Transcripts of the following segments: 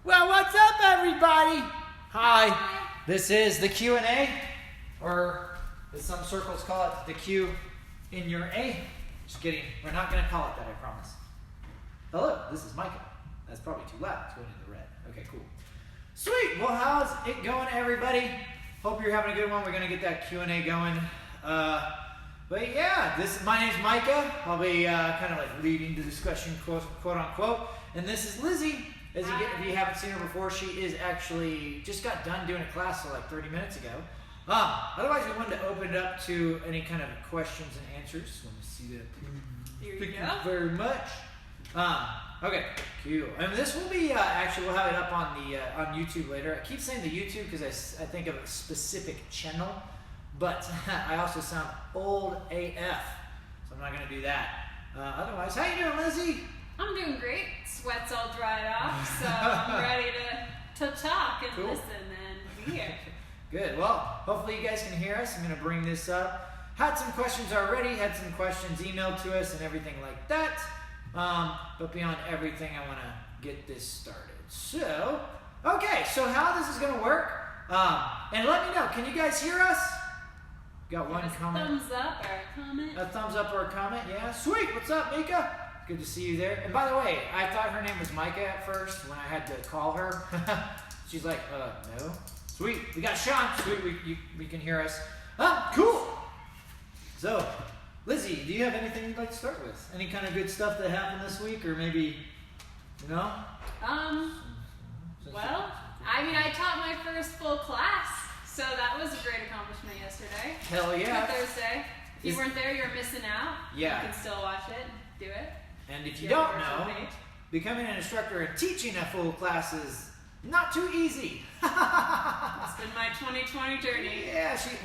Well, what's up, everybody? Hi. This is the Q&A, or as some circles call it, the Q in your A. Just kidding. We're not going to call it that, I promise. Hello, this is Micah. That's probably too loud. It's going into the red. Okay, cool. Sweet. Well, how's it going, everybody? Hope you're having a good one. We're going to get that Q&A going. But yeah, my name's Micah. I'll be kind of like leading the discussion, quote unquote. And this is Lizzie. If you haven't seen her before, she is actually just got done doing a class like 30 minutes ago. Otherwise, we wanted to open it up to any kind of questions and answers. Let me see that. Here Thank you very much. Okay, cool. And this will be actually we'll have it up on the on YouTube later. I keep saying the YouTube because I think of a specific channel, but I also sound old AF, so I'm not gonna do that. Otherwise, how you doing, Lizzie? I'm doing great. Sweat's all dried off, so I'm ready to talk and listen and be here. Good. Well, hopefully you guys can hear us. I'm going to bring this up. Had some questions already. Had some questions emailed to us and everything like that. But beyond everything, I want to get this started. So, okay. So how this is going to work? And let me know. Can you guys hear us? Got one comment. Thumbs up or a comment. A thumbs up or a comment. Yeah. Sweet. What's up, Mika? Good to see you there. And by the way, I thought her name was Micah at first when I had to call her. She's like, no. Sweet. We got Sean. Sweet. We can hear us. Cool. So, Lizzie, do you have anything you'd like to start with? Any kind of good stuff that happened this week, or maybe, you know? Well, I mean, I taught my first full class, so that was a great accomplishment yesterday. Hell yeah. For Thursday. If you weren't there, you're missing out. Yeah. You can still watch it. Do it. And if you don't know, becoming an instructor and teaching a full class is not too easy. It's been my 2020 journey. Yeah, she's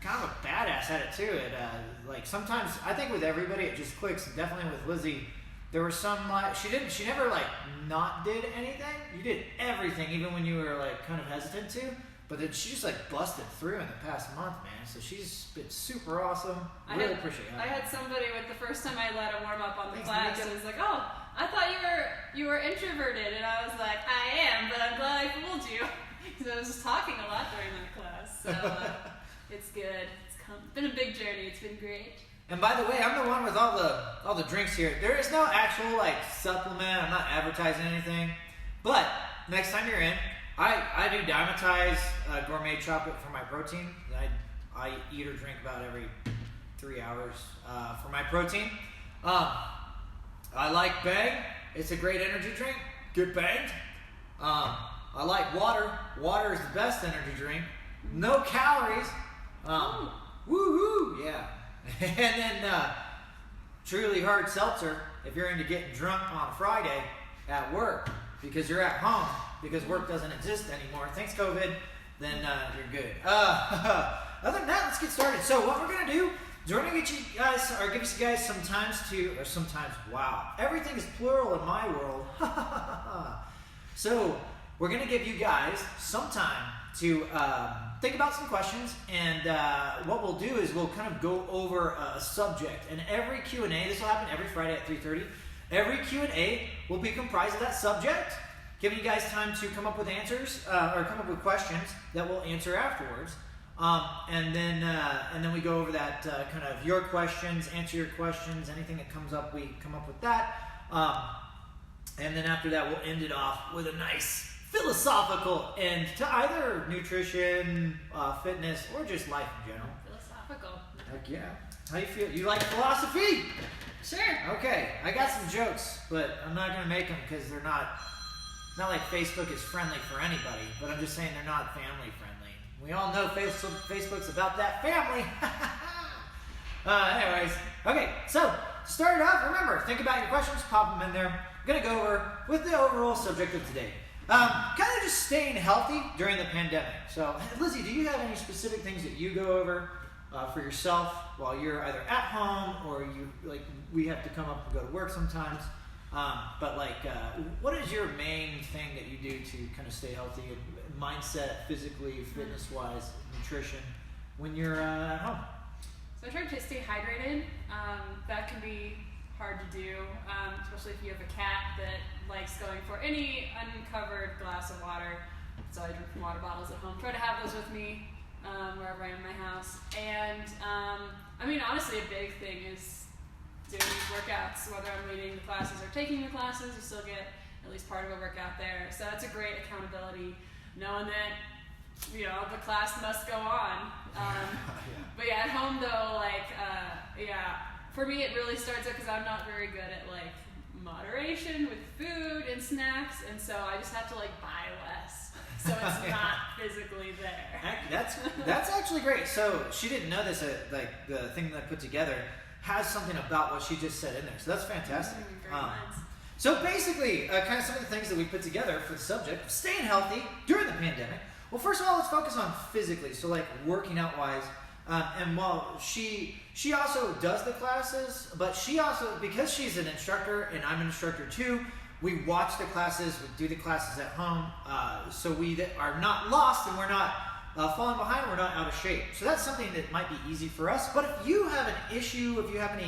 kind of a badass at it too. Like sometimes I think with everybody it just clicks. Definitely with Lizzie, there were some she never like not did anything. You did everything, even when you were like kind of hesitant to. But then she just like busted through in the past month, man. So she's been super awesome. Really appreciate it. I had somebody with the first time I let him warm up on the class, and was like, "Oh, I thought you were introverted," and I was like, "I am, but I'm glad I fooled you," because I was just talking a lot during that class. So it's good. It's been a big journey. It's been great. And by the way, I'm the one with all the drinks here. There is no actual like supplement. I'm not advertising anything. But next time you're in, I do Dymatize gourmet chocolate for my protein. I eat or drink about every 3 hours for my protein. I like Bang. It's a great energy drink. Get banged. I like water. Water is the best energy drink. No calories. Woo-hoo, yeah. And then Truly Hard Seltzer if you're into getting drunk on Friday at work because you're at home because work doesn't exist anymore. Thanks, COVID. Then you're good. Other than that, let's get started. So what we're going to do is we're going to give you guys sometimes, wow. Everything is plural in my world. So we're going to give you guys some time to think about some questions, and what we'll do is we'll kind of go over a subject, and every Q&A, this will happen every Friday at 3:30, every Q&A will be comprised of that subject, giving you guys time to come up with answers, or come up with questions that we'll answer afterwards, and then we go over that kind of your questions, answer your questions, anything that comes up, we come up with that, and then after that we'll end it off with a nice philosophical end to either nutrition, fitness, or just life in general. Philosophical. Heck yeah. How you feel? You like philosophy? Sure. Okay. I got some jokes, but I'm not going to make them because they're not like Facebook is friendly for anybody, but I'm just saying they're not family friendly. We all know Facebook's about that family. Anyways. Okay. So, start it off. Remember, think about your questions, pop them in there. I'm going to go over with the overall subject of today. Kind of just staying healthy during the pandemic. So, Lizzie, do you have any specific things that you go over for yourself while you're either at home or we have to come up and go to work sometimes? But what is your main thing that you do to kind of stay healthy, mindset, physically, fitness-wise, nutrition, when you're at home? So I try to stay hydrated. That can be hard to do, especially if you have a cat that likes going for any uncovered glass of water. So I drink from water bottles at home. Try to have those with me wherever I am in my house. And I mean, honestly, a big thing is doing these workouts. Whether I'm leading the classes or taking the classes, you still get at least part of a workout there. So that's a great accountability, knowing that, you know, the class must go on. But yeah, at home though, like, for me it really starts out because I'm not very good at like moderation with food and snacks, and so I just have to like buy less, so it's not physically there. That's actually great. So she didn't know this, like the thing that I put together has something about what she just said in there, so that's fantastic. So basically, kind of some of the things that we put together for the subject of staying healthy during the pandemic. Well, first of all, let's focus on physically, so like working out wise. And while she also does the classes, but she also, because she's an instructor and I'm an instructor too, we watch the classes, we do the classes at home, so we are not lost and we're not falling behind, we're not out of shape. So that's something that might be easy for us. But if you have an issue, if you have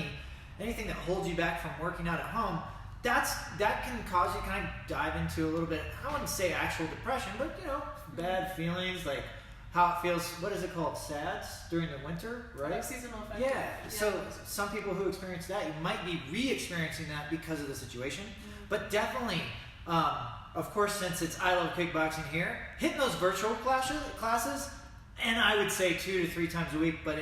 anything that holds you back from working out at home, that can cause you to kind of dive into a little bit, I wouldn't say actual depression, but you know, bad feelings, like how it feels, what is it called, SADS during the winter, right? Like seasonal affective. Yeah, so some people who experience that, you might be re-experiencing that because of the situation. But definitely, of course, since it's I Love Kickboxing here, hitting those virtual classes, and I would say 2 to 3 times a week, but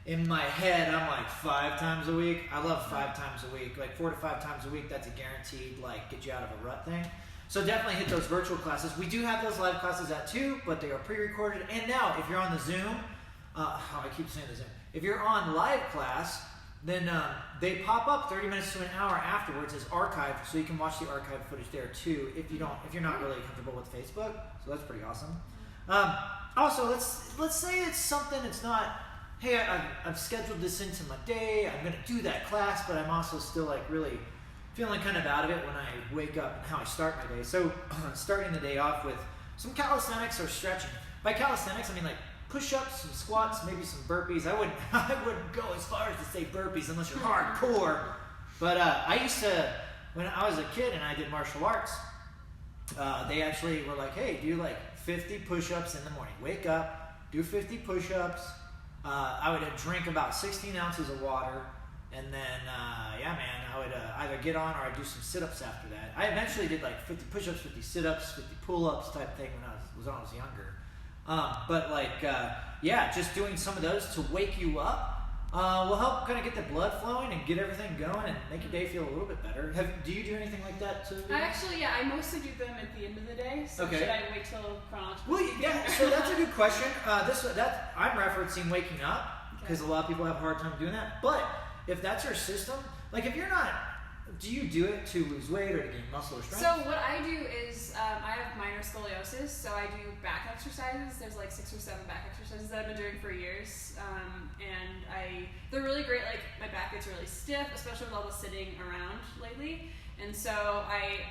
in my head, I'm like 5 times a week. I love 5 times a week, like 4 to 5 times a week. That's a guaranteed, like, get you out of a rut thing. So definitely hit those virtual classes. We do have those live classes at too, but they are pre-recorded. And now, if you're on the Zoom, I keep saying the Zoom. If you're on live class, then they pop up 30 minutes to an hour afterwards as archived, so you can watch the archived footage there too. If you're not really comfortable with Facebook, so that's pretty awesome. Also, let's say it's something that's not. Hey, I've scheduled this into my day, I'm going to do that class, but I'm also still like really feeling kind of out of it when I wake up and how I start my day. So starting the day off with some calisthenics or stretching. By calisthenics, I mean like push-ups, some squats, maybe some burpees. I wouldn't go as far as to say burpees unless you're hardcore. But I used to, when I was a kid and I did martial arts, they actually were like, hey, do like 50 push-ups in the morning. Wake up, do 50 push-ups. I would drink about 16 ounces of water, and then, I would either get on or I'd do some sit-ups after that. I eventually did like 50 push-ups, 50 sit-ups, 50 pull-ups type thing when I was younger. Just doing some of those to wake you up will help kind of get the blood flowing and get everything going and make your day feel a little bit better. Do you do anything like that too? I mostly do them at the end of the day. So okay. Should I wait till chronological? Well, yeah. So that's a good question. I'm referencing waking up because a lot of people have a hard time doing that. But if that's your system, like if you're not, do you do it to lose weight or to gain muscle or strength? So what I do is I have minor scoliosis, so I do back exercises. There's like 6 or 7 back exercises that I've been doing for years, and they're really great. Like my back gets really stiff, especially with all the sitting around lately, and so I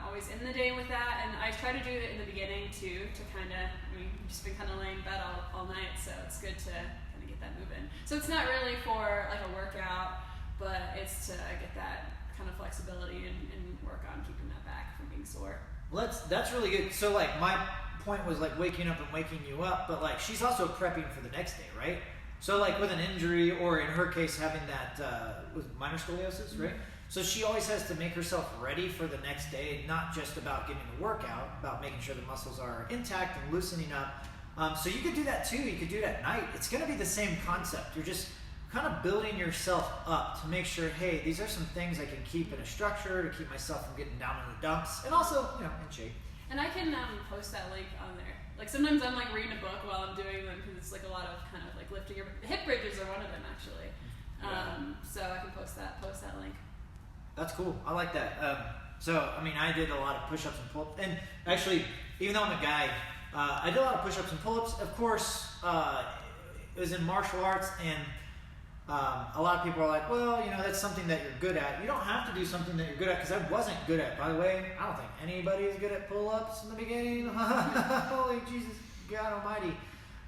always end the day with that. And I try to do it in the beginning too, to kind of you've just been kind of laying in bed all night, so it's good to kind of get that moving. So it's not really for like a workout, but it's to get that kind of flexibility and work on keeping that back from being sore. Well, that's really good. So like my point was like waking up and waking you up, but like she's also prepping for the next day, right? So like with an injury, or in her case having that with minor scoliosis, right? So she always has to make herself ready for the next day, not just about getting the workout, about making sure the muscles are intact and loosening up. So you could do that too. You could do it at night. It's going to be the same concept. You're just kind of building yourself up to make sure, hey, these are some things I can keep in a structure to keep myself from getting down in the dumps, and also, in shape. And I can post that link on there. Like sometimes I'm like reading a book while I'm doing them because it's like a lot of kind of like lifting your hip bridges are one of them actually. So I can post that link. That's cool. I like that. I did a lot of push-ups and pull-ups, and actually, even though I'm a guy, I did a lot of push-ups and pull-ups. Of course, it was in martial arts, and a lot of people are like, well, that's something that you're good at. You don't have to do something that you're good at, because I wasn't good at. By the way, I don't think anybody is good at pull-ups in the beginning. Holy Jesus, God almighty.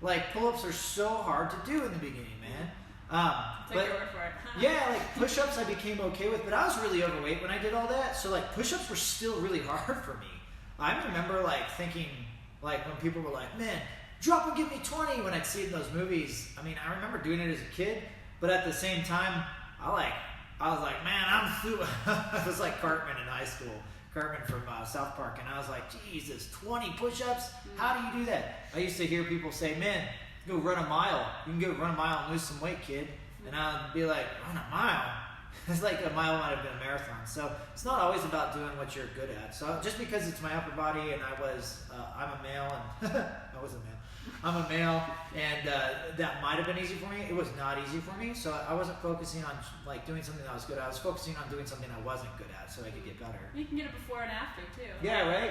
Like, pull-ups are so hard to do in the beginning, man. Take your word for it. Yeah, like push-ups I became okay with, but I was really overweight when I did all that. So like push-ups were still really hard for me. I remember like thinking, like when people were like, man, drop and give me 20 when I'd see it in those movies. I mean, I remember doing it as a kid, but at the same time, I was like, man, I was like Cartman in high school. Cartman from South Park, and I was like, Jesus, 20 push-ups? How do you do that? I used to hear people say, man, go run a mile. You can go run a mile and lose some weight, kid. And I'd be like, run a mile? It's like a mile might have been a marathon. So it's not always about doing what you're good at. So just because it's my upper body and I'm a male, and I was a male. I'm a male, and that might have been easy for me. It was not easy for me, so I wasn't focusing on like doing something that I was good at. I was focusing on doing something I wasn't good at, so I could get better. You can get it before and after too. Yeah, right.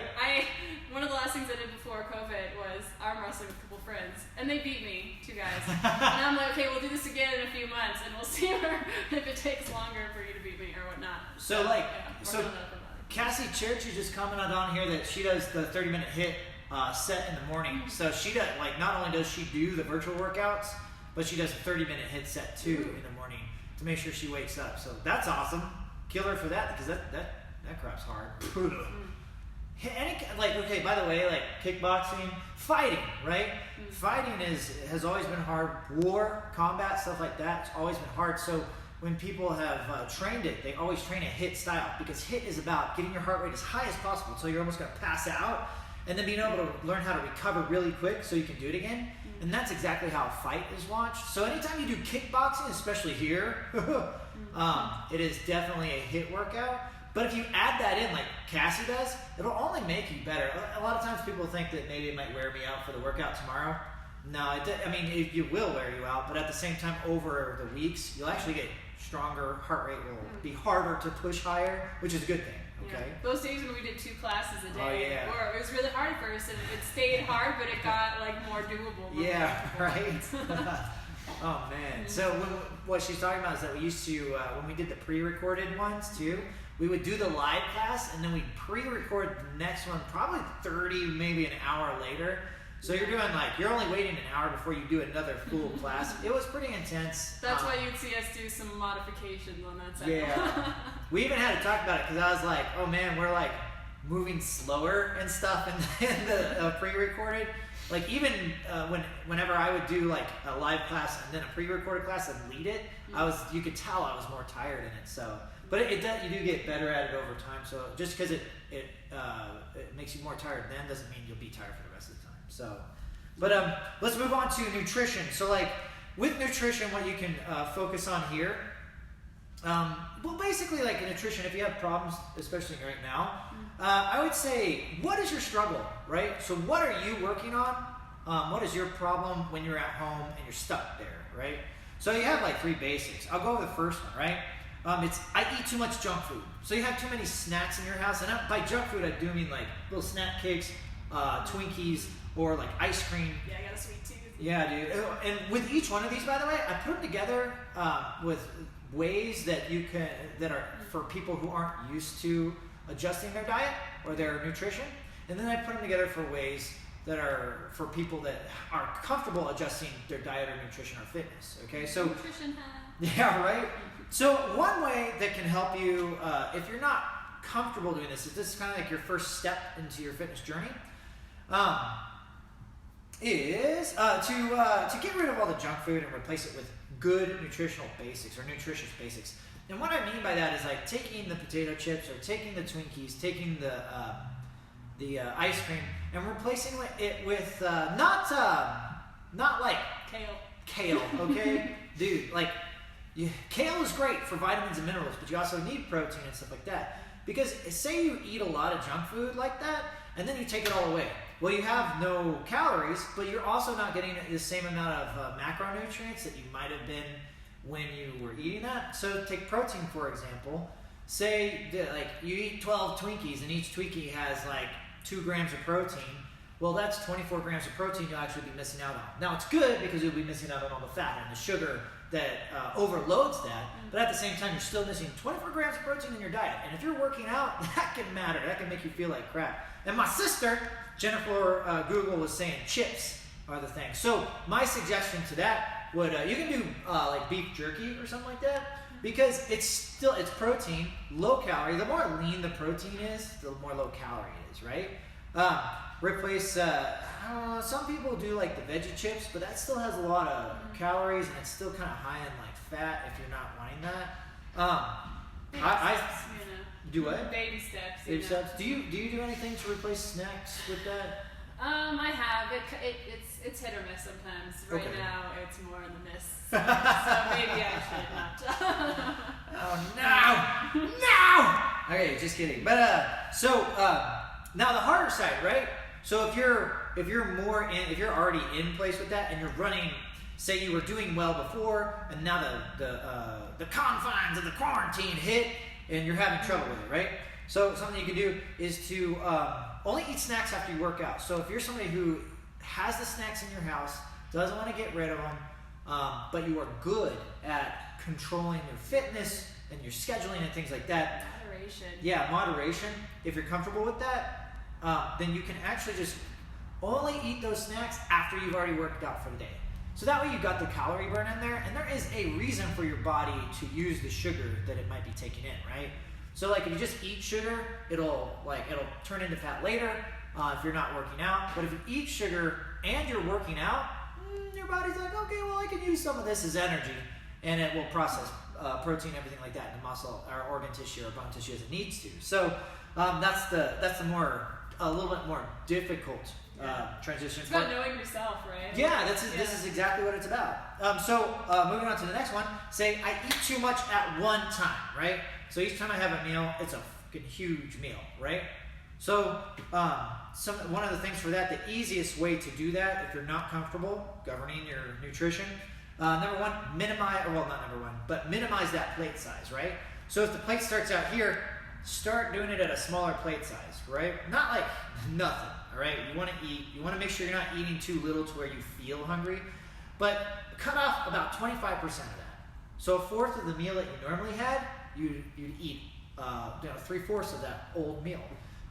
One of the last things I did before COVID was arm wrestling with a couple friends, and they beat me, 2 guys. And I'm like, okay, we'll do this again in a few months, and we'll see if it takes longer for you to beat me or whatnot. So Cassie Church just commented on here that she does the 30-minute hit set in the morning. So she does, like, not only does she do the virtual workouts, but she does a 30-minute hit set too in the morning to make sure she wakes up. So that's awesome. Kill her for that, because that crap's hard. Okay, by the way, like kickboxing, fighting, right? Fighting has always been hard. War, combat, stuff like that, it's always been hard. So when people have trained it, they always train a hit style, because hit is about getting your heart rate as high as possible until you're almost going to pass out, and then being able to learn how to recover really quick so you can do it again. And that's exactly how a fight is watched. So anytime you do kickboxing, especially here, it is definitely a hit workout. But if you add that in like Cassie does, it'll only make you better. A lot of times people think that maybe it might wear me out for the workout tomorrow. No, it will wear you out, but at the same time, over the weeks, you'll actually get stronger. Heart rate will be harder to push higher, which is a good thing. Okay. Yeah. Those days when we did 2 classes a day, it was really hard at first, and it stayed hard, but it got like more doable. Yeah, right. Oh man. So what she's talking about is that we used to, when we did the pre-recorded ones too, we would do the live class, and then we'd pre-record the next one probably 30, maybe an hour later. So you're doing you're only waiting an hour before you do another full class. It was pretty intense. That's why you'd see us do some modifications on that side. Yeah. We even had to talk about it, because I was like, oh man, we're like moving slower and stuff in the pre-recorded. Like even whenever I would do like a live class and then a pre-recorded class and lead it, you could tell I was more tired in it. So, but you do get better at it over time. So just because it makes you more tired then doesn't mean you'll be tired for the rest of the time. So, but let's move on to nutrition. So like with nutrition, what you can focus on here, well basically like nutrition, if you have problems, especially right now, I would say, what is your struggle, right? So what are you working on? What is your problem when you're at home and you're stuck there, right? So you have like 3 basics. I'll go over the first one, right? It's I eat too much junk food. So you have too many snacks in your house, and by junk food I do mean like little snack cakes, Twinkies, or like ice cream. Yeah, I got a sweet tooth. Yeah, dude. And with each one of these, by the way, I put them together with ways that are for people who aren't used to adjusting their diet or their nutrition, and then I put them together for ways that are for people that are comfortable adjusting their diet or nutrition or fitness. Okay, so nutrition yeah, right. So one way that can help you if you're not comfortable doing this is kind of like your first step into your fitness journey, is to get rid of all the junk food and replace it with good nutritional basics or nutritious basics. And what I mean by that is like taking the potato chips or taking the Twinkies, taking the ice cream, and replacing it with not like kale, okay? Dude, like kale is great for vitamins and minerals, but you also need protein and stuff like that. Because say you eat a lot of junk food like that, and then you take it all away. Well, you have no calories, but you're also not getting the same amount of macronutrients that you might have been when you were eating that. So take protein, for example. Say that, like you eat 12 Twinkies, and each Twinkie has like 2 grams of protein. Well, that's 24 grams of protein you'll actually be missing out on. Now, it's good because you'll be missing out on all the fat and the sugar that overloads that, but at the same time, you're still missing 24 grams of protein in your diet. And if you're working out, that can matter. That can make you feel like crap. And my sister, Jennifer Google, was saying chips are the thing. So my suggestion to that would you can do like beef jerky or something like that, because it's protein, low calorie. The more lean the protein is, the more low calorie it is, right? Replace I don't know, some people do like the veggie chips, but that still has a lot of calories and it's still kind of high in like fat if you're not wanting that. I do what? Baby steps. Baby steps. Do you do anything to replace snacks with that? I have. It's hit or miss sometimes. Right Okay. now, it's more in the miss. So maybe I should not. Oh no! No! Okay, just kidding. But now the harder side, right? So if you're already in place with that and you're running, say you were doing well before and now the confines of the quarantine hit and you're having trouble with it, right? So something you can do is to only eat snacks after you work out. So if you're somebody who has the snacks in your house, doesn't want to get rid of them, but you are good at controlling your fitness and your scheduling and things like that. Moderation. Yeah, moderation. If you're comfortable with that, then you can actually just only eat those snacks after you've already worked out for the day. So that way you've got the calorie burn in there, and there is a reason for your body to use the sugar that it might be taking in, right? So like if you just eat sugar, it'll turn into fat later if you're not working out. But if you eat sugar and you're working out, your body's like, okay, well I can use some of this as energy, and it will process protein, everything like that, in the muscle or organ tissue or bone tissue as it needs to. So that's the a little bit more difficult transition. It's about knowing yourself, right? Yeah, this is exactly what it's about. Moving on to the next one. Say I eat too much at one time, right? So each time I have a meal, it's a fucking huge meal, right? So one of the things for that, the easiest way to do that, if you're not comfortable governing your nutrition, number one, minimize that plate size, right? So if the plate starts out here, start doing it at a smaller plate size, right? Not like nothing, all right? You want to eat. You want to make sure you're not eating too little to where you feel hungry, but cut off about 25% of that. So a fourth of the meal that you normally had, you'd eat 3/4 of that old meal.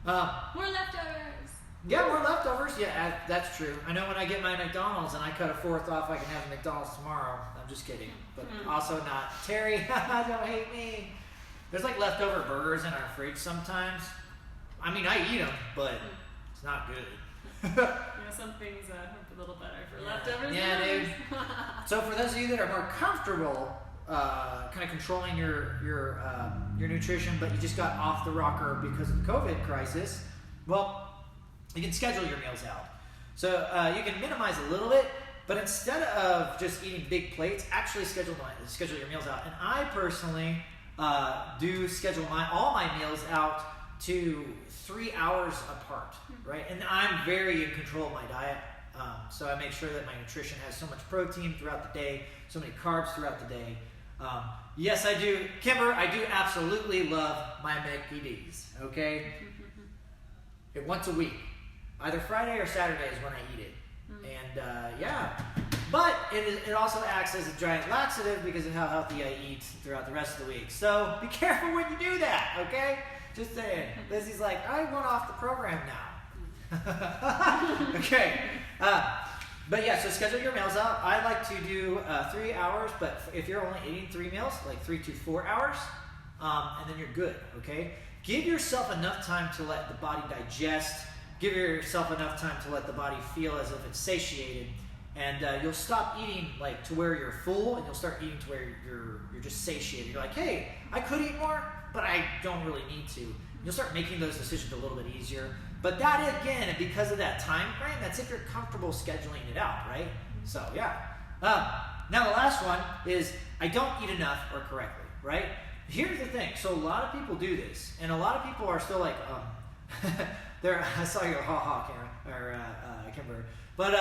More leftovers. Yeah, more leftovers. Yeah, that's true. I know when I get my McDonald's and I cut a fourth off, I can have a McDonald's tomorrow. I'm just kidding, but also not. Terry, don't hate me. There's like leftover burgers in our fridge sometimes. I mean, I eat them, but it's not good. Some things are a little better for leftovers. Yeah, dude. So for those of you that are more comfortable kind of controlling your nutrition, but you just got off the rocker because of the COVID crisis, well, you can schedule your meals out. So you can minimize a little bit, but instead of just eating big plates, actually schedule your meals out. And I personally do schedule all my meals out to 3 hours apart, right? And I'm very in control of my diet. So I make sure that my nutrition has so much protein throughout the day, so many carbs throughout the day. Yes, I do. Kimber, I do absolutely love my Mickey D's, okay? Once a week. Either Friday or Saturday is when I eat it. And but it also acts as a giant laxative because of how healthy I eat throughout the rest of the week. So be careful when you do that, okay? Just saying. Lizzie's like, I went off the program now. Okay. But yeah, so schedule your meals out. I like to do 3 hours, but if you're only eating 3 meals, like 3 to 4 hours, and then you're good, okay? Give yourself enough time to let the body digest. Give yourself enough time to let the body feel as if it's satiated, and you'll stop eating like to where you're full, and you'll start eating to where you're just satiated. You're like, hey, I could eat more, but I don't really need to. You'll start making those decisions a little bit easier. But that again, because of that time frame, that's if you're comfortable scheduling it out, right? So yeah. Now the last one is I don't eat enough or correctly, right? Here's the thing. So a lot of people do this, and a lot of people are still like, I saw your Kimber, but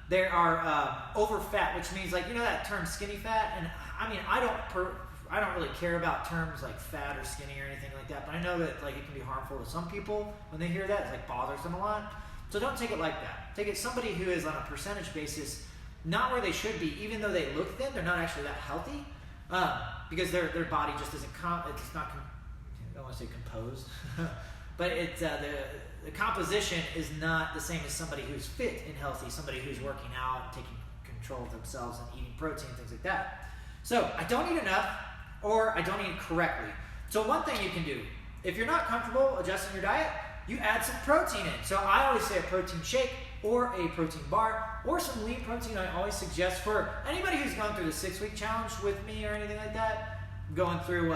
they are over fat, which means like that term skinny fat, and I mean I don't really care about terms like fat or skinny or anything like that, but I know that like it can be harmful to some people when they hear that. It like bothers them a lot. So don't take it like that. Take it somebody who is on a percentage basis, not where they should be, even though they look thin, they're not actually that healthy, because their body just isn't I don't want to say composed, but it's the composition is not the same as somebody who's fit and healthy, somebody who's working out, taking control of themselves and eating protein, things like that. So I don't eat enough, or I don't eat correctly. So one thing you can do, if you're not comfortable adjusting your diet, you add some protein in. So I always say a protein shake or a protein bar or some lean protein. I always suggest for anybody who's gone through the 6-week challenge with me or anything like that, going through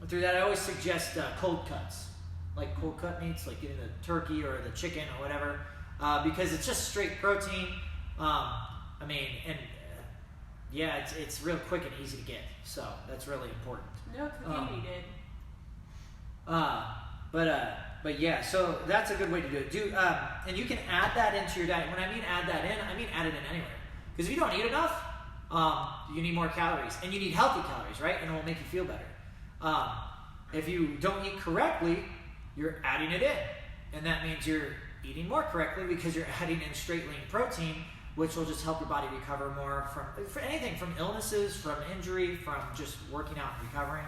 that, I always suggest cold cuts, like cold cut meats, like getting the turkey or the chicken or whatever, because it's just straight protein. Yeah, it's real quick and easy to get, so that's really important. No cooking needed. But yeah, so that's a good way to do it. And you can add that into your diet. When I mean add that in, I mean add it in anywhere. Because if you don't eat enough, you need more calories, and you need healthy calories, right? And it will make you feel better. If you don't eat correctly, you're adding it in, and that means you're eating more correctly because you're adding in straight lean protein, which will just help your body recover more from anything, from illnesses, from injury, from just working out and recovering.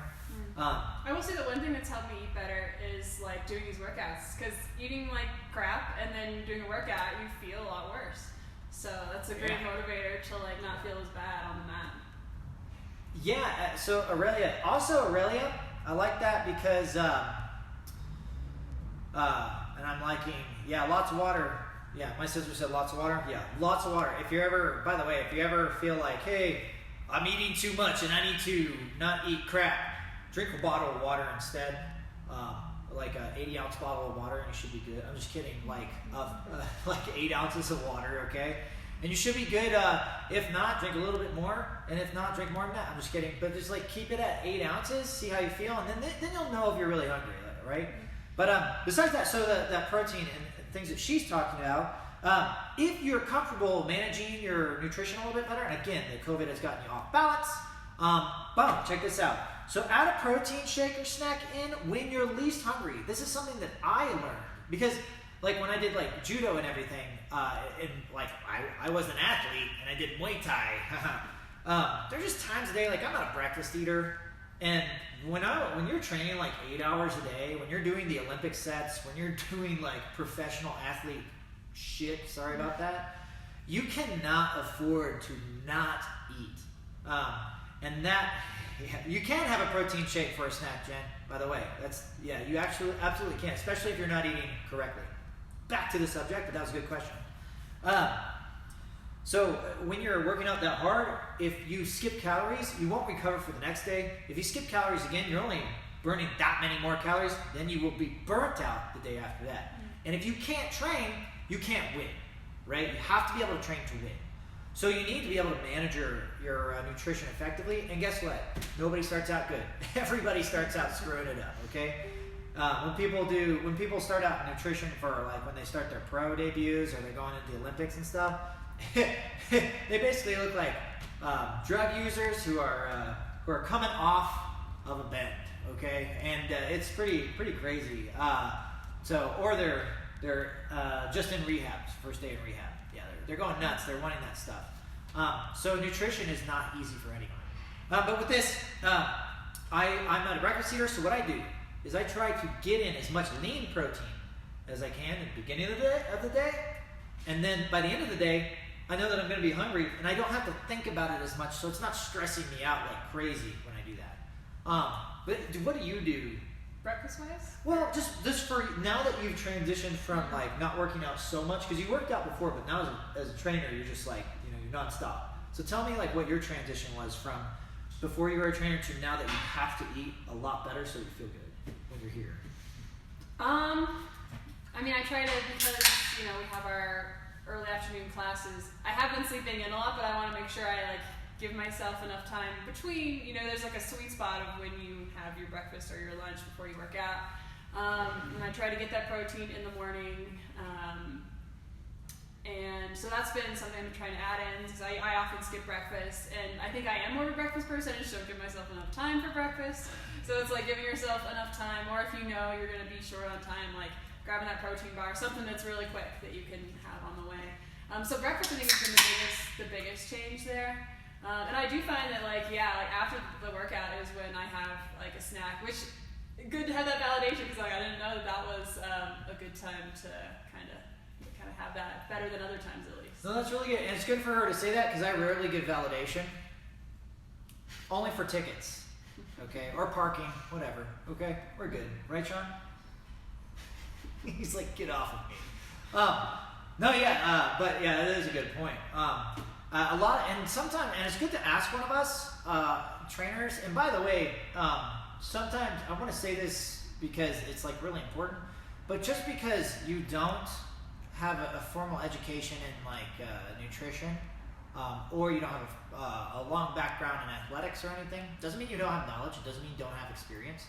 I will say that one thing that's helped me eat better is like doing these workouts, because eating like crap and then doing a workout, you feel a lot worse. So that's a great motivator to like not feel as bad on the mat. Yeah, so Aurelia, I like that because, and I'm liking, lots of water. Yeah, my sister said lots of water. Yeah, lots of water. If you ever feel like, hey, I'm eating too much and I need to not eat crap, drink a bottle of water instead, like an 80-ounce bottle of water, and you should be good. I'm just kidding, like 8 ounces of water, okay? And you should be good. If not, drink a little bit more, and if not, drink more than that. I'm just kidding, but just like keep it at 8 ounces, see how you feel, and then you'll know if you're really hungry, right? But besides that, so that protein and things that she's talking about, if you're comfortable managing your nutrition a little bit better, and again, the COVID has gotten you off balance, boom, check this out. So add a protein shake or snack in when you're least hungry. This is something that I learned because like when I did like judo and everything, and like I was an athlete and I did Muay Thai. There's just times a day, like I'm not a breakfast eater. And when you're training like 8 hours a day, when you're doing the Olympic sets, when you're doing like professional athlete shit, sorry about that, you cannot afford to not eat. And that, you can have a protein shake for a snack, Jen, by the way. You actually absolutely can, especially if you're not eating correctly. Back to the subject, but that was a good question. So when you're working out that hard, if you skip calories, you won't recover for the next day. If you skip calories again, you're only burning that many more calories, then you will be burnt out the day after that. And if you can't train, you can't win, right? You have to be able to train to win. So you need to be able to manage your nutrition effectively. And guess what? Nobody starts out good. Everybody starts out screwing it up, okay? When people start out in nutrition for like when they start their pro debuts or they're going into the Olympics and stuff, they basically look like drug users who are coming off of a bend, okay? And it's pretty crazy. Or they're just in rehab, first day in rehab. Yeah, they're going nuts. They're wanting that stuff. So nutrition is not easy for anyone. But with this, I'm not a breakfast eater, so what I do is I try to get in as much lean protein as I can at the beginning of the day, and then by the end of the day, I know that I'm going to be hungry, and I don't have to think about it as much, so it's not stressing me out like crazy when I do that. But what do you do? Breakfast-wise? Well, just for now that you've transitioned from like not working out so much, because you worked out before, but now as a trainer, you're just like, you're nonstop. So tell me like what your transition was from before you were a trainer to now that you have to eat a lot better so you feel good when you're here. I try to, because we have our early afternoon classes. I have been sleeping in a lot, but I want to make sure I like give myself enough time between, there's like a sweet spot of when you have your breakfast or your lunch before you work out. And I try to get that protein in the morning. And so that's been something I'm trying to add in, because I often skip breakfast, and I think I am more of a breakfast person. I just don't give myself enough time for breakfast. So it's like giving yourself enough time, or if you know you're going to be short on time, like grabbing that protein bar, something that's really quick that you can have on the way. So breakfast I think has been the biggest change there. And I do find that after the workout is when I have like a snack, which good to have that validation, because I didn't know that was a good time to kind of kind of have that better than other times at least. No, that's really good. And it's good for her to say that because I rarely get validation. Only for tickets. Okay? Or parking. Whatever. Okay? We're good. Right, Sean? He's like, get off of me. No, yeah. But yeah, that is a good point. A lot, and sometimes, and it's good to ask one of us, trainers. And by the way, sometimes I want to say this because it's like really important. But just because you don't have a formal education in like nutrition, or you don't have a long background in athletics or anything, doesn't mean you don't have knowledge. It doesn't mean you don't have experience.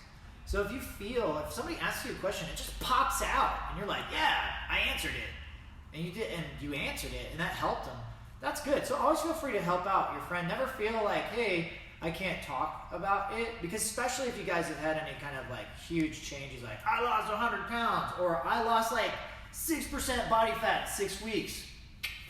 So if somebody asks you a question, it just pops out, and you're like, yeah, I answered it, and you did, and you answered it, and that helped them. That's good. So always feel free to help out your friend. Never feel like, hey, I can't talk about it, because especially if you guys have had any kind of like huge changes, like I lost 100 pounds, or I lost like 6% body fat in 6 weeks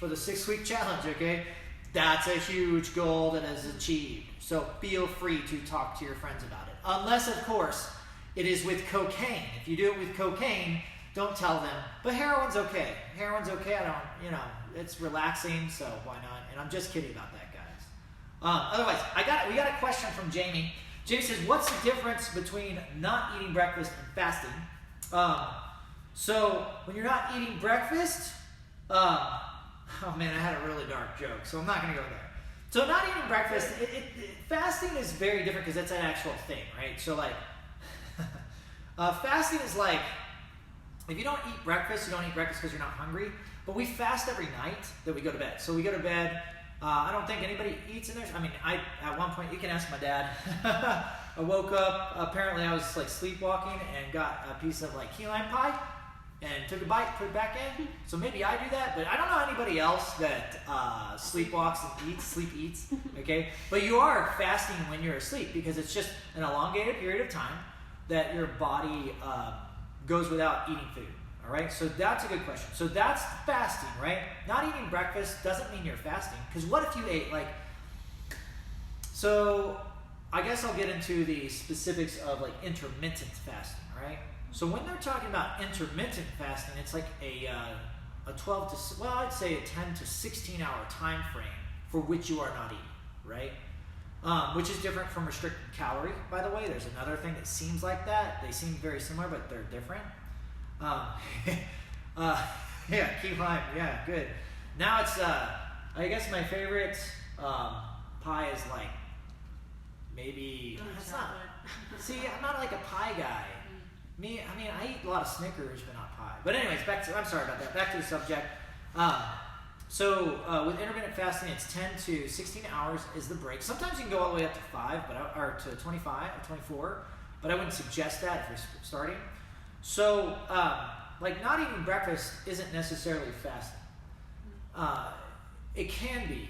for the 6-week challenge, okay? That's a huge goal that is achieved. So feel free to talk to your friends about it. Unless, of course, it is with cocaine. If you do it with cocaine, don't tell them. But heroin's okay. Heroin's okay. I don't, it's relaxing, so why not? And I'm just kidding about that, guys. Otherwise, we got a question from Jamie. Jamie says, what's the difference between not eating breakfast and fasting? So when you're not eating breakfast, oh man, I had a really dark joke, so I'm not going to go there. So not eating breakfast, fasting is very different because that's an actual thing, right? So like, fasting is like, if you don't eat breakfast, you don't eat breakfast because you're not hungry, but we fast every night that we go to bed. So we go to bed, I don't think anybody eats in there. I mean, at one point, you can ask my dad, I woke up, apparently I was like sleepwalking and got a piece of like key lime pie and took a bite, put it back in. So maybe I do that, but I don't know anybody else that sleepwalks and sleep eats, okay? But you are fasting when you're asleep because it's just an elongated period of time that your body goes without eating food, all right? So that's a good question. So that's fasting, right? Not eating breakfast doesn't mean you're fasting, because what if you ate like, so I guess I'll get into the specifics of like intermittent fasting, right? So when they're talking about intermittent fasting, it's like a 12 to, well, I'd say a 10 to 16 hour time frame for which you are not eating, right? Which is different from restricted calorie, by the way. There's another thing that seems like that. They seem very similar, but they're different. Yeah, key lime, yeah, good. Now it's, I guess my favorite pie is like, maybe, it's not, see, I'm not like a pie guy. I eat a lot of Snickers, but not pie. But anyways, I'm sorry about that. Back to the subject. So with intermittent fasting, it's 10 to 16 hours is the break. Sometimes you can go all the way up to 5, or to 25 or 24, but I wouldn't suggest that if you're starting. So, like not eating breakfast isn't necessarily fasting. It can be,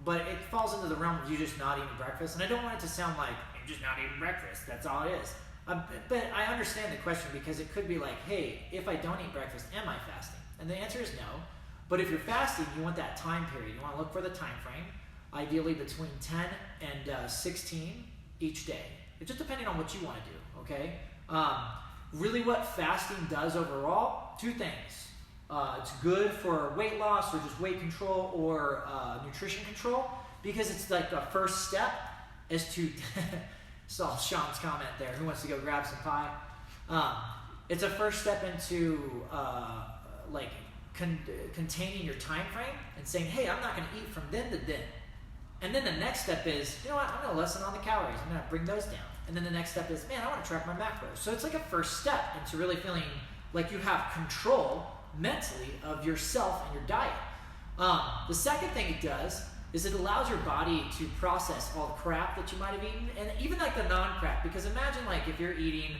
but it falls into the realm of you just not eating breakfast. And I don't want it to sound like I'm just not eating breakfast. That's all it is. But I understand the question because it could be like, hey, if I don't eat breakfast, am I fasting? And the answer is no. But if you're fasting, you want that time period. You want to look for the time frame, ideally between 10 and 16 each day. It's just depending on what you want to do, okay? Really what fasting does overall, 2 things. It's good for weight loss or just weight control or nutrition control because it's like the first step is to... Saw Sean's comment there. Who wants to go grab some pie? It's a first step into containing your time frame and saying, hey, I'm not going to eat from then to then. And then the next step is, you know what? I'm going to lessen on the calories. I'm going to bring those down. And then the next step is, man, I want to track my macros. So it's like a first step into really feeling like you have control mentally of yourself and your diet. The second thing it does is it allows your body to process all the crap that you might have eaten, and even like the non-crap, because imagine like if you're eating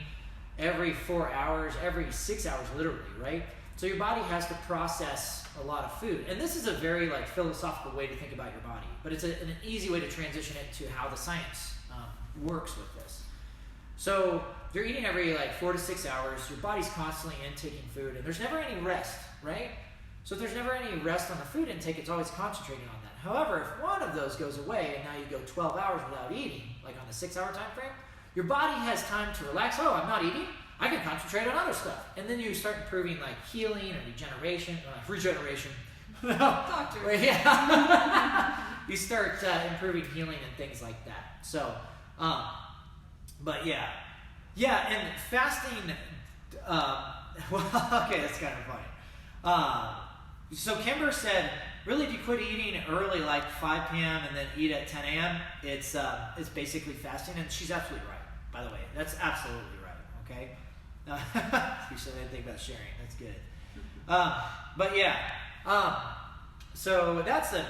every 4 hours, every 6 hours literally, right? So your body has to process a lot of food. And this is a very like philosophical way to think about your body, but it's an easy way to transition it to how the science works with this. So if you're eating every like 4 to 6 hours, your body's constantly intaking food, and there's never any rest, right? So if there's never any rest on the food intake, it's always concentrating on that. However, if one of those goes away and now you go 12 hours without eating, like on the 6 hour time frame, your body has time to relax. Oh, I'm not eating. I can concentrate on other stuff. And then you start improving like healing and regeneration. No, Doctor. Well, yeah. You start improving healing and things like that. So, but yeah, and fasting. Well, okay, that's kind of funny. So Kimber said, really, if you quit eating early, like 5 p.m. and then eat at 10 a.m., it's basically fasting, and she's absolutely right. By the way, that's absolutely right. Okay. You said anything about sharing. That's good. But yeah. So that's a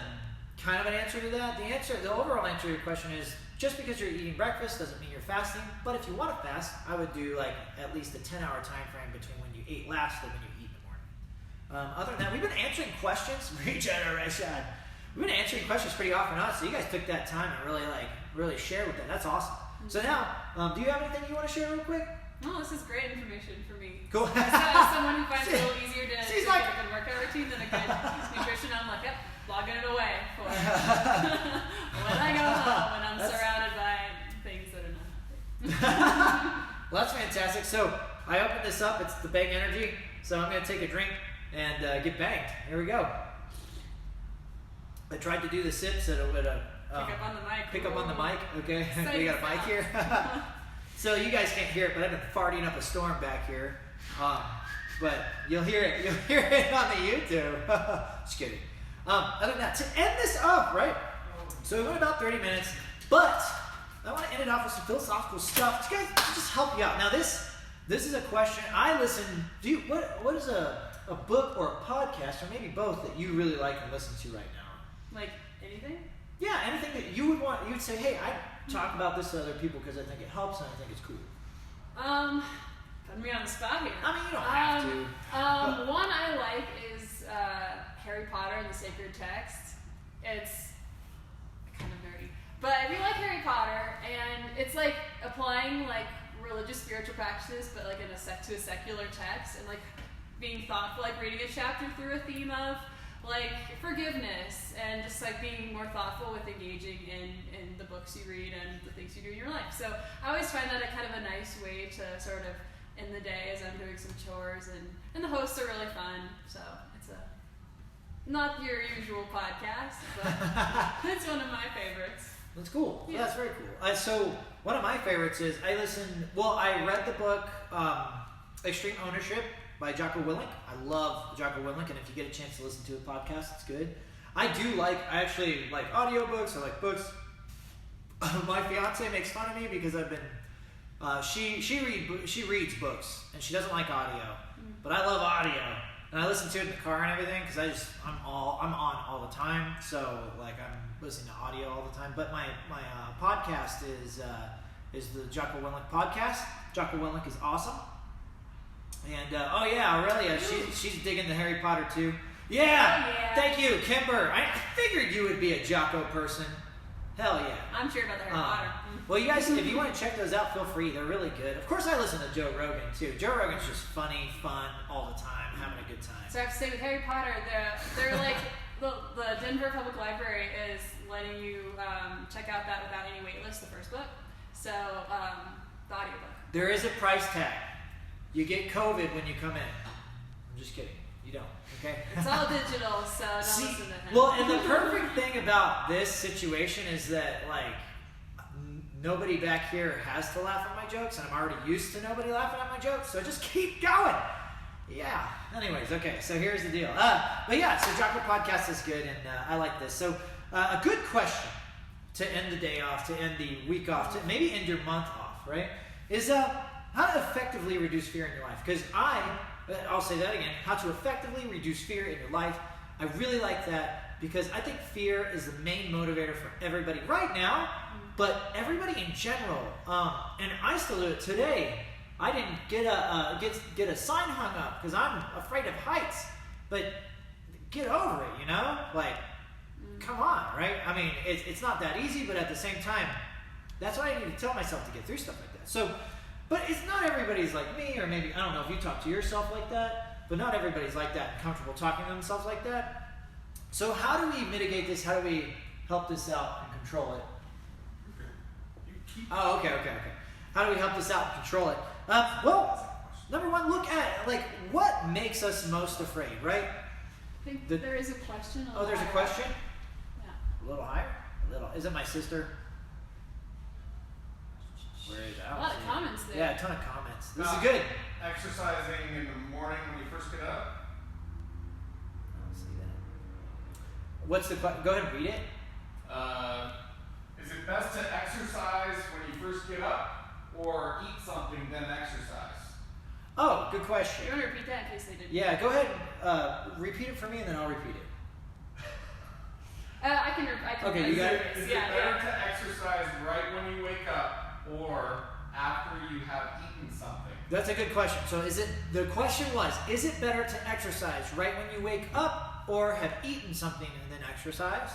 kind of an answer to that. The overall answer to your question is, just because you're eating breakfast doesn't mean you're fasting. But if you want to fast, I would do like at least a 10-hour time frame between when you ate last and when you eat in the morning. Other than that, we've been answering questions. Regeneration. We've been answering questions pretty often, so you guys took that time and really shared with that. That's awesome. So now, do you have anything you want to share real quick? No, this is great information for me. Cool. As someone who finds it a little easier to she's get like, a good workout routine than a good nutrition, I'm like, yep, logging it away for when I go home and I'm surrounded by things that are not healthy. Well, that's fantastic. So I opened this up. It's the Bang Energy. So I'm going to take a drink and get banged. Here we go. I tried to do the sips that would pick up on the mic. Pick up on the mic. Okay. Exciting We got a mic stuff. here. So you guys can't hear it, but I've been farting up a storm back here. But you'll hear it. You'll hear it on the YouTube. Just kidding. Other than that, to end this up, right? So we went about 30 minutes, but I want to end it off with some philosophical stuff to guys just help you out. Now this is a question I listen. What is a book or a podcast or maybe both that you really like and listen to right now? Like anything? Yeah, anything that you would want. You would say, hey, I talk about this to other people because I think it helps and I think it's cool. Putting me on the spot here. I mean, you don't have to. One I like is Harry Potter and the Sacred Text. It's kind of nerdy, but if you like Harry Potter, and it's like applying like religious spiritual practices, but like in to a secular text, and like being thoughtful, like reading a chapter through a theme of like forgiveness, and just like being more thoughtful with engaging in the books you read and the things you do in your life. So I always find that a kind of a nice way to sort of end the day as I'm doing some chores, and the hosts are really fun. So it's not your usual podcast, but it's one of my favorites. That's cool. Yeah. That's very cool. So one of my favorites is I read the book Extreme Ownership by Jocko Willink. I love Jocko Willink, and if you get a chance to listen to a podcast, it's good. I actually like audiobooks. I like books. My fiance makes fun of me because I've been she reads books and she doesn't like audio, but I love audio and I listen to it in the car and everything because I'm on all the time. So like I'm listening to audio all the time. But my podcast is the Jocko Willink podcast. Jocko Willink is awesome. And Aurelia, she's digging the Harry Potter too. Yeah. Thank you, Kimber. I figured you would be a Jocko person. Hell yeah. I'm sure about the Harry Potter. Well, you guys, if you want to check those out, feel free. They're really good. Of course, I listen to Joe Rogan too. Joe Rogan's just funny, fun all the time, having a good time. So I have to say with Harry Potter, they're like the Denver Public Library is letting you check out that without any wait list, the first book. So the audiobook. There is a price tag. You get COVID when you come in. I'm just kidding. You don't. Okay. It's all digital, so don't listen to him. Well, and the perfect thing about this situation is that like nobody back here has to laugh at my jokes, and I'm already used to nobody laughing at my jokes, so just keep going. Yeah. Anyways, okay. So here's the deal. But yeah, so Jocko Podcast is good, and I like this. So a good question to end the day off, to end the week off, to maybe end your month off, right? Is how to effectively reduce fear in your life. Because I'll say that again, how to effectively reduce fear in your life. I really like that because I think fear is the main motivator for everybody right now, but everybody in general. And I still do it today. I didn't get a sign hung up because I'm afraid of heights. But get over it, you know? Like, come on, right? I mean, it's not that easy, but at the same time, that's what I need to tell myself to get through stuff like that. So, but it's not everybody's like me, or maybe, I don't know if you talk to yourself like that, but not everybody's like that and comfortable talking to themselves like that. So how do we mitigate this? How do we help this out and control it? Oh, okay. How do we help this out and control it? Well, number one, look at like what makes us most afraid, right? I think there is a question. Oh, there's a question? Yeah. A little higher? A little. Is it my sister? Where is it? A lot of comments there. Yeah, a ton of comments. This is good. Exercising in the morning when you first get up. I don't see that. What's the question? Go ahead and read it. Is it best to exercise when you first get up or eat something then exercise? Oh, good question. You want to repeat that in case they didn't? Yeah, go ahead and repeat it for me and then I'll repeat it. I can. Okay, you got it? Is it better to exercise right when you wake up or after you have eaten something? That's a good question. So the question was, is it better to exercise right when you wake up or have eaten something and then exercise?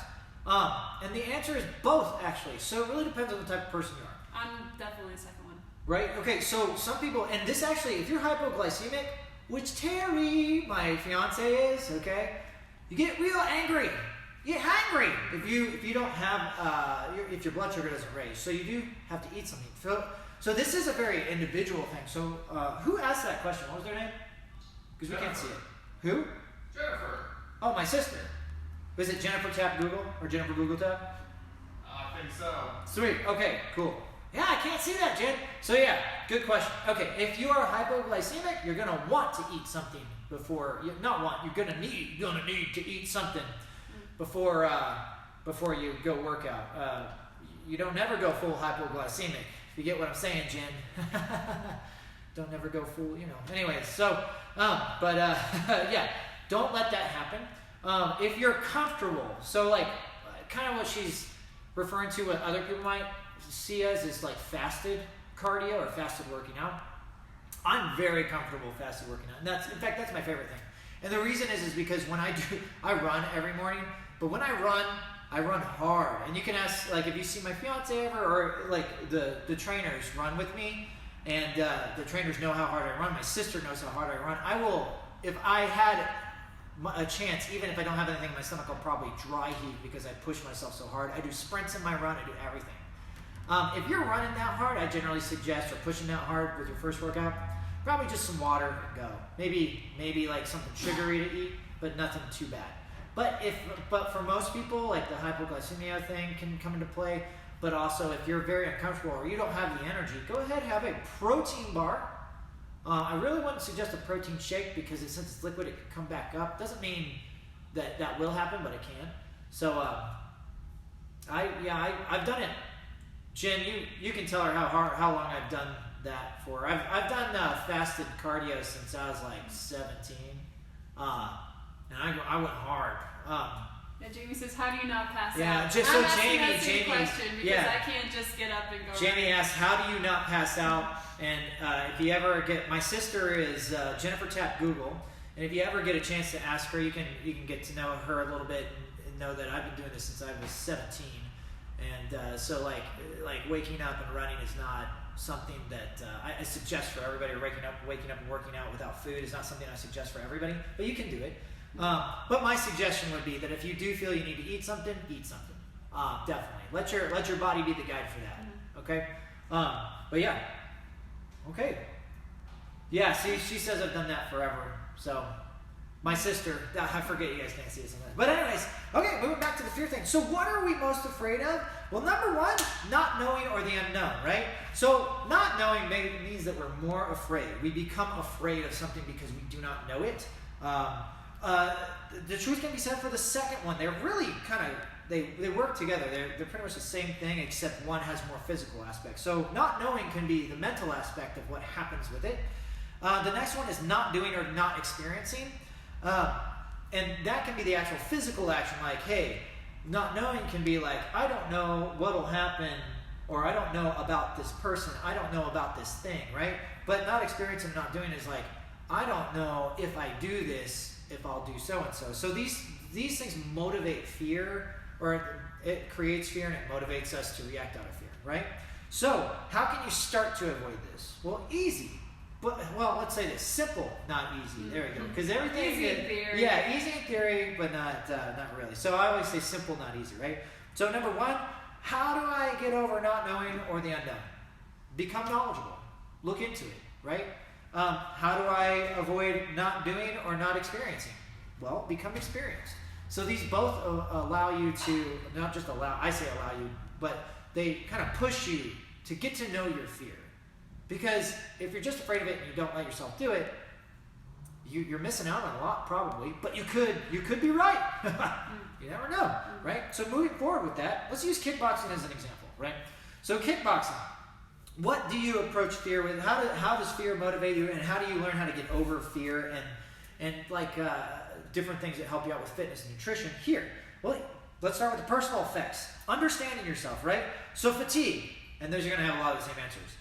And the answer is both, actually. So it really depends on the type of person you are. I'm definitely the second one. Right? Okay, so some people, and this actually, if you're hypoglycemic, which Terry, my fiance, is, okay, you get real angry. You get hangry if you don't have, if your blood sugar doesn't raise. So you do have to eat something. So this is a very individual thing. So who asked that question? What was their name? Because we can't see it. Who? Jennifer. Oh, my sister. Was it Jennifer Tap Google or Jennifer Google Tap? I think so. Sweet. Okay, cool. Yeah, I can't see that, Jen. So yeah, good question. Okay, if you are hypoglycemic, you're gonna want to eat something before. You're gonna need to eat something before you go work out. You don't never go full hypoglycemic. If you get what I'm saying, Jen. Don't never go full, Anyways, so yeah, don't let that happen. If you're comfortable, so like kind of what she's referring to, what other people might see as is like fasted cardio or fasted working out. I'm very comfortable fasted working out, and that's my favorite thing. And the reason is because when I run every morning, but when I run hard. And you can ask, like, if you see my fiance ever, or like the trainers run with me, and the trainers know how hard I run. My sister knows how hard I run. I will, if I had a chance, even if I don't have anything in my stomach, I'll probably dry heave because I push myself so hard. I do sprints in my run. I do everything. If you're running that hard, I generally suggest, or pushing that hard with your first workout, probably just some water and go. Maybe like something sugary to eat, but nothing too bad. But for most people, like the hypoglycemia thing can come into play. But also, if you're very uncomfortable or you don't have the energy, go ahead and have a protein bar. I really wouldn't suggest a protein shake because since it's liquid, it can come back up. Doesn't mean that will happen, but it can. So I've done it. Jen, you can tell her how long I've done that for. I've done fasted cardio since I was like 17, and I went hard. Yeah, Jamie says, "How do you not pass out?" Yeah, just I'm so asking that same Jamie, question because I can't just get up and go. Jamie asks, "How do you not pass out?" And if you ever get, my sister is Jennifer Tap Google, and if you ever get a chance to ask her, you can get to know her a little bit and know that I've been doing this since I was 17, and so like waking up and running is not something that I suggest for everybody. Waking up and working out without food is not something I suggest for everybody, but you can do it. But my suggestion would be that if you do feel you need to eat something, eat something. Definitely. Let your body be the guide for that. Okay? But yeah. Okay. Yeah, see, she says I've done that forever. So, my sister, I forget you guys can't see this. But anyways, okay, moving back to the fear thing. So what are we most afraid of? Well, number one, not knowing or the unknown, right? So not knowing means that we're more afraid. We become afraid of something because we do not know it. The truth can be said for the second one. They're really kind of, they work together. They're pretty much the same thing, except one has more physical aspects. So not knowing can be the mental aspect of what happens with it. The next one is not doing or not experiencing. And that can be the actual physical action, like, hey, not knowing can be like, I don't know what'll happen, or I don't know about this person, I don't know about this thing, right? But not experiencing, not doing is like, I don't know if I do this, if I'll do so-and-so. So these things motivate fear, or it creates fear and it motivates us to react out of fear, right? So how can you start to avoid this? Well, easy. Well, let's say this: simple, not easy. There we go. Because everything easy in theory. Yeah, easy in theory, but not really. So I always say simple, not easy, right? So number one, how do I get over not knowing or the unknown? Become knowledgeable. Look into it, right? How do I avoid not doing or not experiencing? Well, become experienced. So these both allow you to, not just allow, I say allow you, but they kind of push you to get to know your fear. Because if you're just afraid of it and you don't let yourself do it, you're missing out on a lot probably, but you could be right. You never know, right? So moving forward with that, let's use kickboxing as an example, right? So kickboxing, what do you approach fear with? How does fear motivate you, and how do you learn how to get over fear and different things that help you out with fitness and nutrition here? Well, let's start with the personal effects. Understanding yourself, right? So fatigue, and those are going to have a lot of the same answers.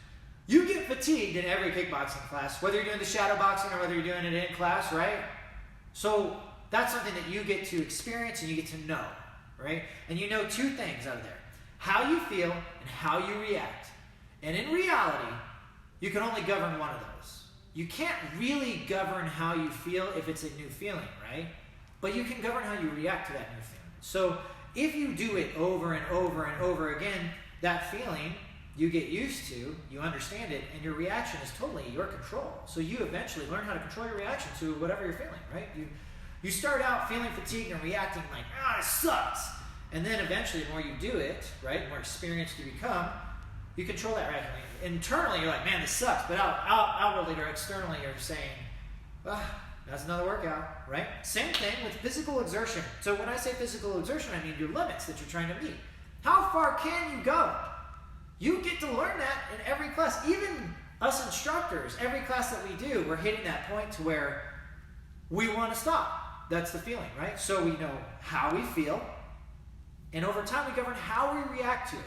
You get fatigued in every kickboxing class, whether you're doing the shadow boxing or whether you're doing it in class, right? So that's something that you get to experience and you get to know, right? And you know two things out of there: how you feel and how you react. And in reality, you can only govern one of those. You can't really govern how you feel if it's a new feeling, right? But you can govern how you react to that new feeling. So if you do it over and over and over again, that feeling you get used to, you understand it, and your reaction is totally your control. So you eventually learn how to control your reaction to whatever you're feeling, right? You start out feeling fatigued and reacting like, it sucks. And then eventually, the more you do it, right, the more experienced you become, you control that reaction. Internally, you're like, man, this sucks. But outwardly or externally, you're saying, that's another workout, right? Same thing with physical exertion. So when I say physical exertion, I mean your limits that you're trying to meet. How far can you go? You get to learn that in every class. Even us instructors, every class that we do, we're hitting that point to where we want to stop. That's the feeling, right? So we know how we feel, and over time we govern how we react to it,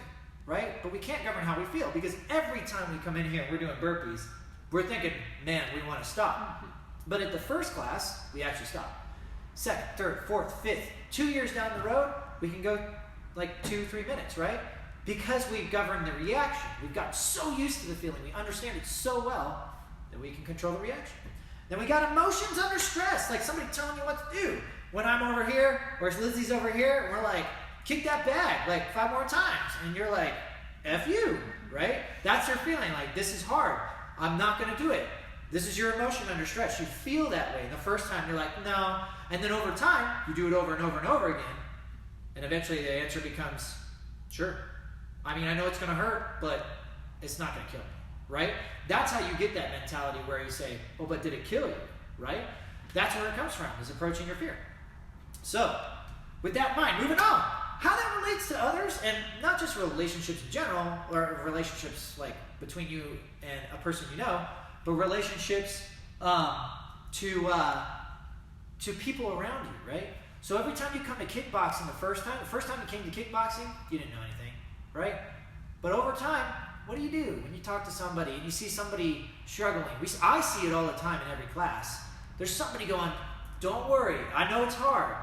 right? But we can't govern how we feel, because every time we come in here and we're doing burpees, we're thinking, man, we want to stop. But at the first class, we actually stop. Second, third, fourth, fifth, 2 years down the road, we can go like 2-3 minutes, right? Because we've governed the reaction. We've gotten so used to the feeling. We understand it so well that we can control the reaction. Then we got emotions under stress, like somebody telling you what to do. When I'm over here, or Lizzie's over here, and we're like, kick that bag like 5 more times. And you're like, F you, right? That's your feeling, like this is hard. I'm not going to do it. This is your emotion under stress. You feel that way. And the first time you're like, no. And then over time, you do it over and over and over again. And eventually the answer becomes, sure. I mean, I know it's going to hurt, but it's not going to kill me, right? That's how you get that mentality where you say, oh, but did it kill you, right? That's where it comes from, is approaching your fear. So, with that in mind, moving on. How that relates to others, and not just relationships in general, or relationships like between you and a person you know, but relationships to people around you, right? So every time you come to kickboxing the first time you came to kickboxing, you didn't know anything, right? But over time, what do you do when you talk to somebody and you see somebody struggling? I see it all the time in every class. There's somebody going, don't worry, I know it's hard.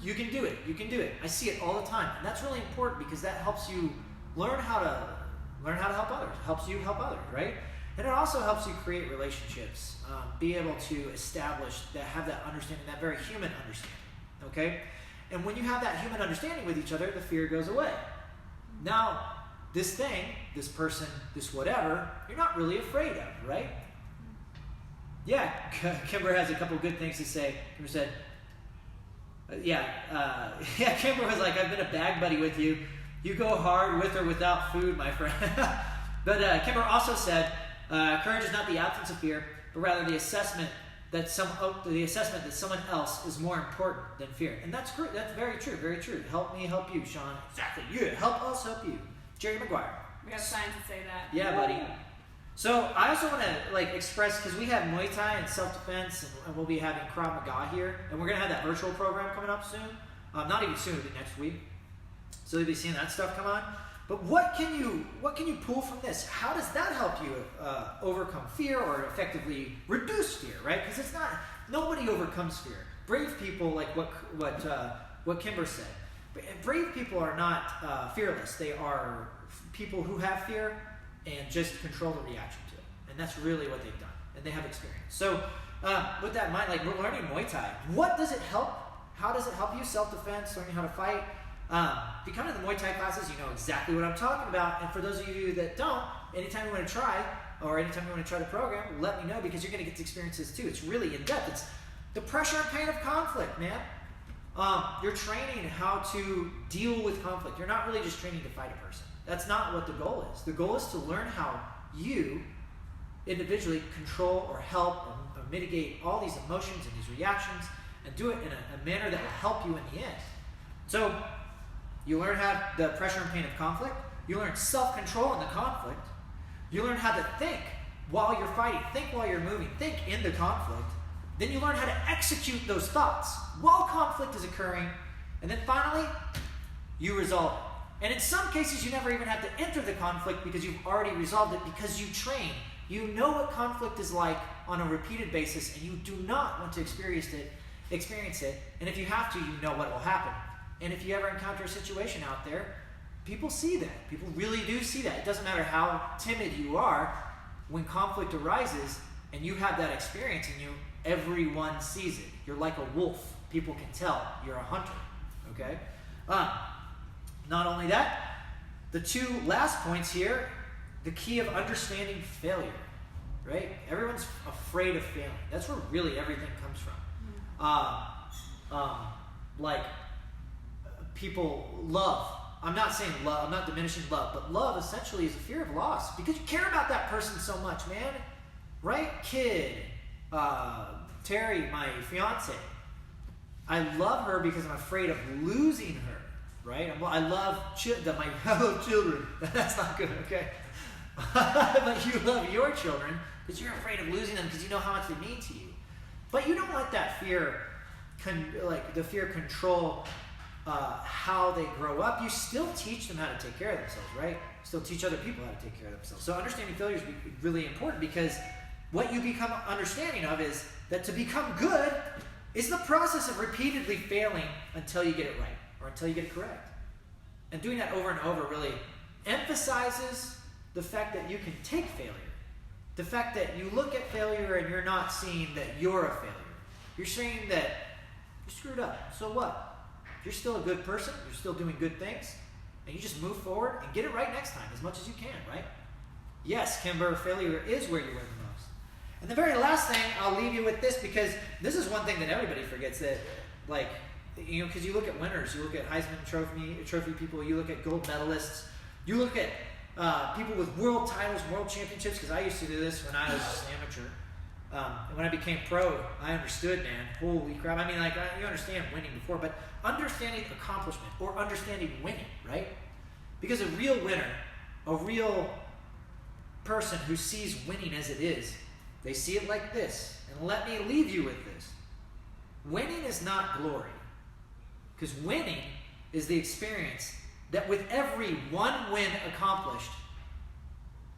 You can do it. You can do it. I see it all the time. And that's really important because that helps you learn how to help others. It helps you help others, right? And it also helps you create relationships, be able to establish have that understanding, that very human understanding, okay? And when you have that human understanding with each other, the fear goes away. Now, this thing, this person, this whatever, you're not really afraid of, right? Yeah, Kimber has a couple good things to say. Kimber said, Kimber was like, I've been a bag buddy with you. You go hard with or without food, my friend. But Kimber also said, courage is not the absence of fear, but rather the assessment that someone else is more important than fear. And that's great. That's very true. Very true. Help me help you, Sean. Exactly. Yeah. Help us help you. Jerry McGuire. We have signs that say that. Yeah, buddy. So I also want to express, because we have Muay Thai and self-defense, and we'll be having Krav Maga here, and we're going to have that virtual program coming up soon. Not even soon, it'll be next week. So you'll be seeing that stuff come on. But what can you pull from this? How does that help you overcome fear or effectively reduce fear, right? Because nobody overcomes fear. Brave people, like what Kimber said. Brave people are not fearless. They are people who have fear and just control the reaction to it. And that's really what they've done. And they have experience. So with that in mind, like we're learning Muay Thai. What does it help? How does it help you? Self-defense, learning how to fight. If you come to the Muay Thai classes, you know exactly what I'm talking about. And for those of you that don't, anytime you want to try, or anytime you want to try to program, let me know, because you're going to get to experience this too. It's really in depth. It's the pressure and pain of conflict, man. You're training how to deal with conflict. You're not really just training to fight a person. That's not what the goal is. The goal is to learn how you individually control or help or mitigate all these emotions and these reactions, and do it in a manner that will help you in the end. So you learn how the pressure and pain of conflict. You learn self-control in the conflict. You learn how to think while you're fighting, think while you're moving, think in the conflict. Then you learn how to execute those thoughts while conflict is occurring. And then finally, you resolve it. And in some cases, you never even have to enter the conflict because you've already resolved it, because you train. You know what conflict is like on a repeated basis, and you do not want to experience it. And if you have to, you know what will happen. And if you ever encounter a situation out there, people see that. People really do see that. It doesn't matter how timid you are. When conflict arises and you have that experience in you, everyone sees it. You're like a wolf. People can tell you're a hunter. Okay? Not only that, the two last points here, the key of understanding failure. Right? Everyone's afraid of failing. That's where really everything comes from. Like people love. I'm not saying love, I'm not diminishing love, but love essentially is a fear of loss, because you care about that person so much, man. Right? Kid, Terry, my fiance. I love her because I'm afraid of losing her. Right? I love children. That's not good, okay? But you love your children because you're afraid of losing them, because you know how much they mean to you. But you don't let that fear, control how they grow up. You still teach them how to take care of themselves, right? Still teach other people how to take care of themselves. So understanding failure is really important, because what you become understanding of is that to become good is the process of repeatedly failing until you get it right, or until you get it correct. And doing that over and over really emphasizes the fact that you can take failure. The fact that you look at failure and you're not seeing that you're a failure. You're saying that you screwed up. So what? You're still a good person. You're still doing good things. And you just move forward and get it right next time as much as you can, right? Yes, Kimber, failure is where you learn the most. And the very last thing, I'll leave you with this, because this is one thing that everybody forgets, that, like, because you look at winners, you look at Heisman Trophy people, you look at gold medalists, you look at people with world titles, world championships, because I used to do this when I was just an amateur. And when I became pro, I understood, man. Holy crap. I mean, like, you understand winning before, but understanding accomplishment, or understanding winning, right? Because a real winner, a real person who sees winning as it is, they see it like this. And let me leave you with this. Winning is not glory. Because winning is the experience that with every one win accomplished,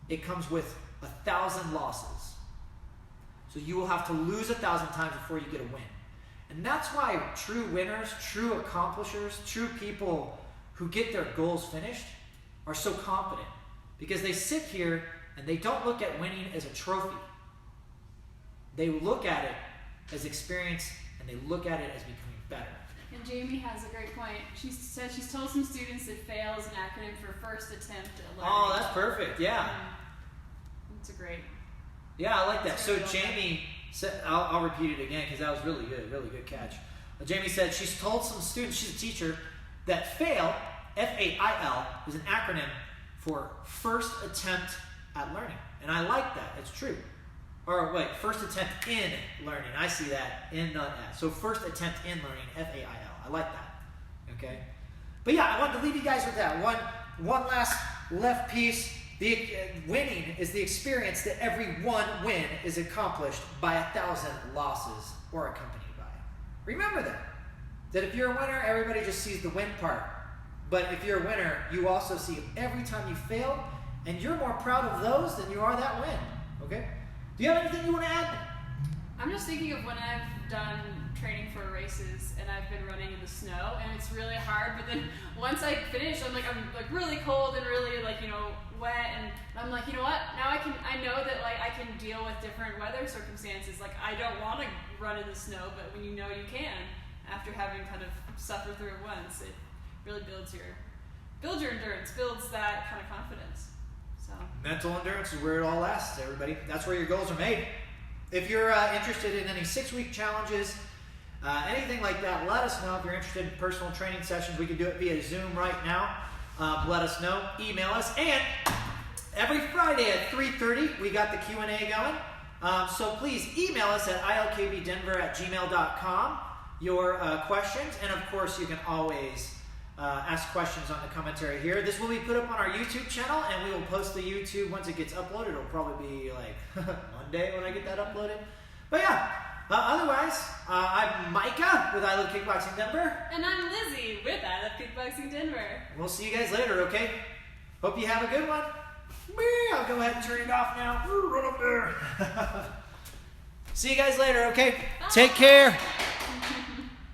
it comes with 1,000 losses. So you will have to lose 1,000 times before you get a win. And that's why true winners, true accomplishers, true people who get their goals finished are so confident. Because they sit here and they don't look at winning as a trophy. They look at it as experience, and they look at it as becoming better. And Jamie has a great point. She said she's told some students that fail is an acronym for first attempt at learning. Oh, that's perfect. Yeah. It's a great. Yeah, I like that. So Jamie said, I'll repeat it again because that was really good catch. Jamie said she's told some students, she's a teacher, that FAIL, F-A-I-L, is an acronym for first attempt at learning. And I like that. It's true. Or wait, first attempt in learning. I see that, in, not at. So first attempt in learning, F-A-I-L. I like that. Okay? But yeah, I wanted to leave you guys with that. One last left piece. The winning is the experience that every one win is accomplished by 1,000 losses or accompanied by. Remember that if you're a winner, everybody just sees the win part. But if you're a winner, you also see every time you failed, and you're more proud of those than you are that win. Okay? Do you have anything you want to add? I'm just thinking of when I've done training for races and I've been running in the snow and it's really hard, but then once I finish, I'm really cold and really wet, and I'm like, you know what? Now I know that I can deal with different weather circumstances. Like, I don't want to run in the snow, but when you know you can, after having kind of suffered through it once, it really builds your endurance, builds that kind of confidence. So Mental endurance is where it all lasts, everybody. That's where your goals are made. If you're interested in any 6-week challenges, anything like that, let us know. If you're interested in personal training sessions, we can do it via Zoom right now. Let us know. Email us. And every Friday at 3:30, we got the Q&A going. So please email us at ilkbdenver@gmail.com your questions. And of course, you can always ask questions on the commentary here. This will be put up on our YouTube channel, and we will post the YouTube once it gets uploaded. It'll probably be like Monday when I get that uploaded. But yeah, otherwise, I'm Micah with I Love Kickboxing Denver. And I'm Lizzie with I Love Kickboxing Denver. We'll see you guys later, okay? Hope you have a good one. I'll go ahead and turn it off now. Run up there. See you guys later, okay? Bye. Take care.